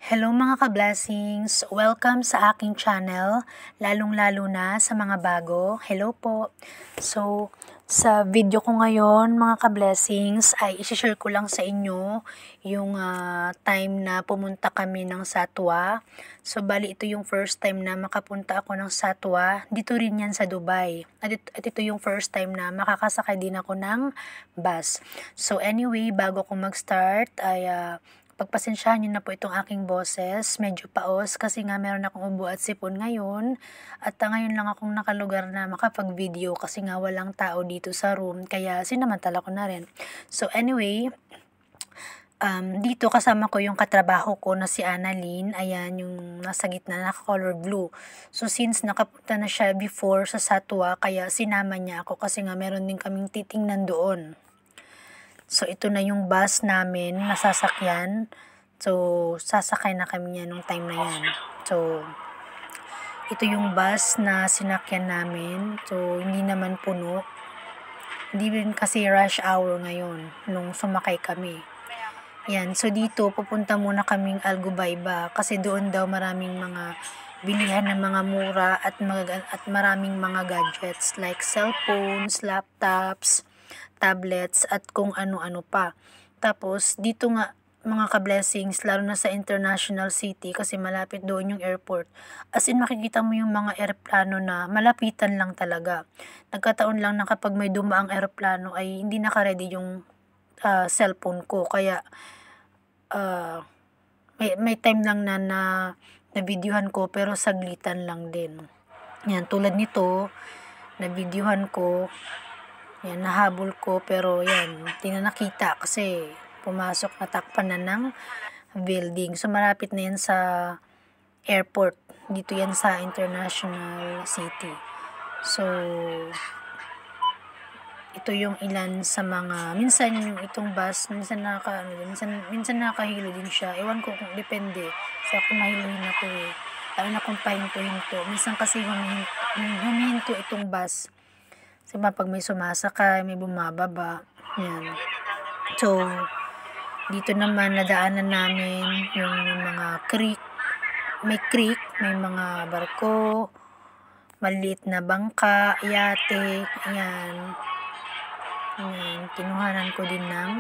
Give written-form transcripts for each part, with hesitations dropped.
Hello mga ka-blessings! Welcome sa aking channel, lalong-lalo na sa mga bago. Hello po! So, sa video ko ngayon mga ka-blessings ay isi-share ko lang sa inyo yung time na pumunta kami ng Satwa. So, bali ito yung first time na makapunta ako ng Satwa. Dito rin yan sa Dubai. At ito yung first time na makakasakay din ako ng bus. So, anyway, bago ko mag-start ay pagpasensyahan niyo na po itong aking boses, medyo paos kasi nga meron akong ubo at sipon ngayon at ngayon lang akong nakalugar na makapag-video kasi nga walang tao dito sa room kaya sinamantala ko na rin. So anyway, dito kasama ko yung katrabaho ko na si Annalyn, ayan yung nasa gitna naka-color blue. So since nakapunta na siya before sa Satwa kaya sinama niya ako kasi nga meron din kaming titingnan doon. So, ito na yung bus namin na sasakyan. So, sasakay na kami niya nung time na yan. So, ito yung bus na sinakyan namin. So, hindi naman puno. Hindi rin kasi rush hour ngayon nung sumakay kami. Yan. So, dito pupunta muna kaming Algubayba kasi doon daw maraming mga bilihan ng mga mura at maraming mga gadgets like cellphones, laptops, tablets at kung ano-ano pa. Tapos dito nga mga ka-blessings, lalo na sa international city kasi malapit doon yung airport. As in makikita mo yung mga eroplano na malapitan lang talaga. Nagkataon lang na kapag may dumaang eroplano ay hindi naka-ready yung cellphone ko kaya may time lang na videohan ko pero saglitan lang din. Yan, tulad nito, na videohan ko. Yan, nahabol ko pero yan, hindi na nakita kasi pumasok natakpan na ng building. So, malapit na yan sa airport. Dito yan sa international city. So, ito yung ilan sa mga, minsan yung itong bus, minsan nakahilo din siya. Ewan ko kung depende. Sa ako mahiluhin ako eh. Lalo na kung pahinto-hinto. Minsan kasi humihinto itong bus. Diba, pag may sumasakay, may bumababa, yan. So, dito naman, nadaanan namin yung mga creek. May creek, may mga barko, maliit na bangka, yate, ayan. Ayan, kinuhanan ko din ng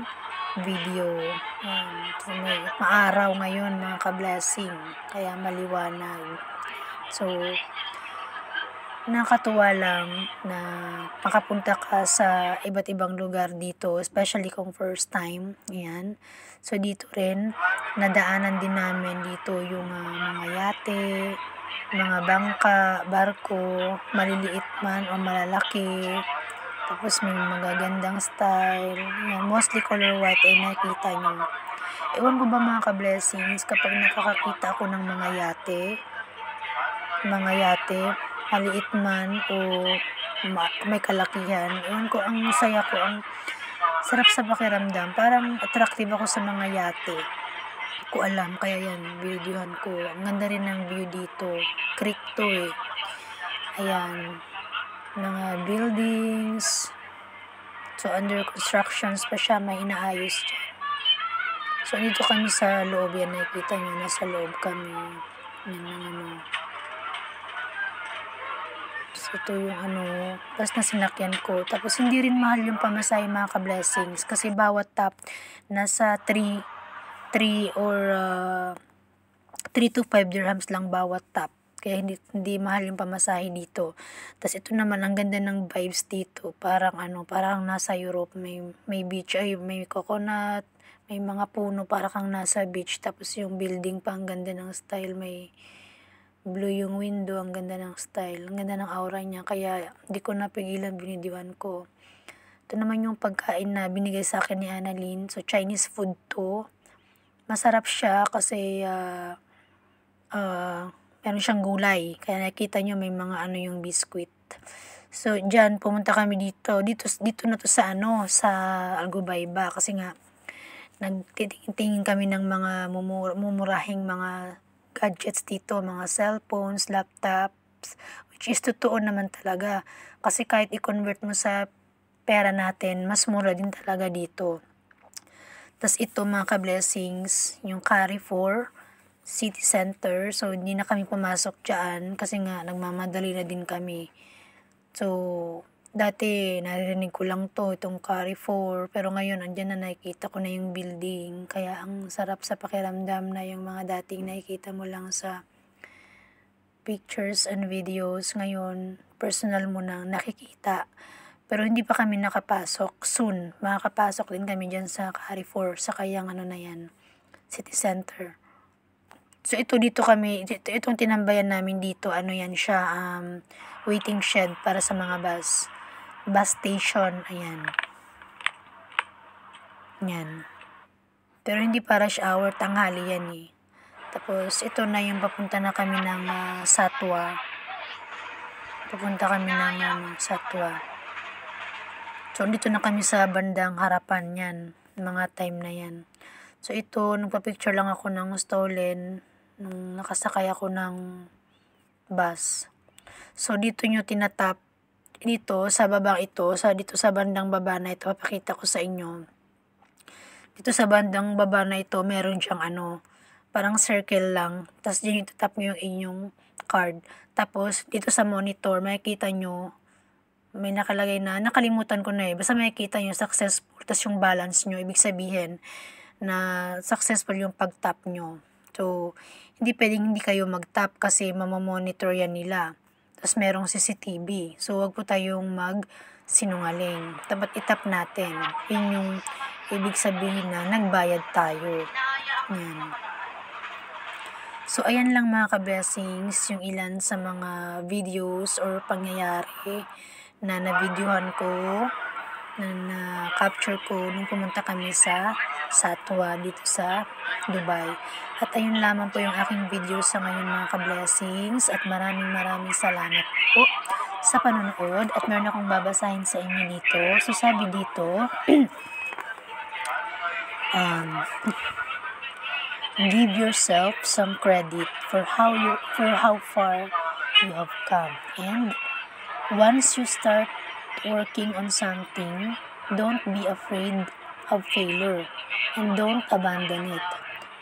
video. Ayan. So, may maaraw ngayon, mga ka-blessing, kaya maliwanag. So, nakakatuwa lang na makapunta ka sa iba't ibang lugar dito, especially kung first time. Ayan. So, dito rin, nadaanan din namin dito yung mga yate, mga bangka, barko, maliliit man o malalaki. Tapos, may magagandang style. Ayan. Mostly color white ay nakita nyo. Ewan ko ba mga ka-blessings, kapag nakakakita ako ng mga yate, maliit man o may kalakihan. Ewan ko, ang saya ko, ang sarap sa pakiramdam. Parang attractive ako sa mga yate. Hindi ko alam, kaya yan, videohan ko. Ang ganda rin ng view dito. Creek to eh. Ayan. Mga buildings. So, under constructions pa siya, may inaayos dyan. So, dito kami sa loob yan. Nakikita nyo, nasa loob kami. Yan ang So, ito yung bus na sinakyan ko. Tapos, hindi rin mahal yung pamasahe mga ka-blessings. Kasi bawat top, nasa 3 to 5 dirhams lang bawat top. Kaya hindi mahal yung pamasahe dito. Tapos, ito naman, ang ganda ng vibes dito. Parang nasa Europe. May beach, may coconut, may mga puno, para kang nasa beach. Tapos, yung building pa, ang ganda ng style. May blue yung window, ang ganda ng style, ang ganda ng aura niya, kaya di ko napigilan, binidiwan ko. Ito naman yung pagkain na binigay sa akin ni Annalyn. So, Chinese food to. Masarap siya kasi meron siyang gulay. Kaya nakita nyo may mga yung biscuit. So, dyan, pumunta kami dito. Dito na to sa sa Algubayba. Kasi nga, nagtitingin kami ng mga mumurahing mga gadgets dito, mga cellphones, laptops, which is totoo naman talaga. Kasi kahit i-convert mo sa pera natin, mas mura din talaga dito. Tapos ito mga ka-blessings, yung Carrefour, city center. So, hindi na kami pumasok dyan kasi nga nagmamadali na din kami. So, dati naririnig ko lang itong Carrefour, pero ngayon andyan na, nakikita ko na yung building. Kaya ang sarap sa pakiramdam na yung mga dating nakikita mo lang sa pictures and videos, ngayon personal mo nang nakikita. Pero hindi pa kami nakapasok. Soon, makakapasok din kami dyan sa Carrefour, sa kayang ano na yan, city center. So, dito kami, itong tinambayan namin dito, ano yan siya, waiting shed para sa mga bus. Bus station, ayan. Yan. Pero hindi para rush hour, tanghali yan eh. Tapos, ito na yung papunta na kami ng Satwa. Papunta kami ng Satwa. So, dito na kami sa bandang harapan yan, mga time na yan. So, ito, nagpa-picture lang ako ng stolen nung nakasakay ako ng bus. So, dito nyo tinatap, dito sa babang ito, dito sa bandang baba na ito, papakita ko sa inyo. Dito sa bandang baba na ito, meron siyang parang circle lang. Tapos, dyan yung tatap nyo yung inyong card. Tapos, dito sa monitor, makikita nyo, may nakalagay na, nakalimutan ko na basta makikita nyo successful, tapos yung balance nyo, ibig sabihin na successful yung pag-tap nyo. So, hindi pwedeng hindi kayo mag-tap kasi mamamonitor yan nila. Tapos merong CCTV. So, wag po tayong mag-sinungaling. Dapat itap natin. Yun yung ibig sabihin na nagbayad tayo. Yan. So, ayan lang mga ka-blessings, yung ilan sa mga videos or pangyayari na na-videohan ko, na na-capture ko nung pumunta kami sa Satwa dito sa Dubai. At ayun lamang po yung aking video sa ngayon mga ka-blessings, at maraming salamat po sa panonood. At meron akong babasahin sa inyo dito. So sabi dito, give yourself some credit for how far you have come, and once you start working on something, don't be afraid of failure and don't abandon it.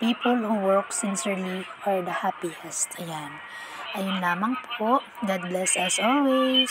People who work sincerely are the happiest. Ayan. Ayun lamang po. God bless us always.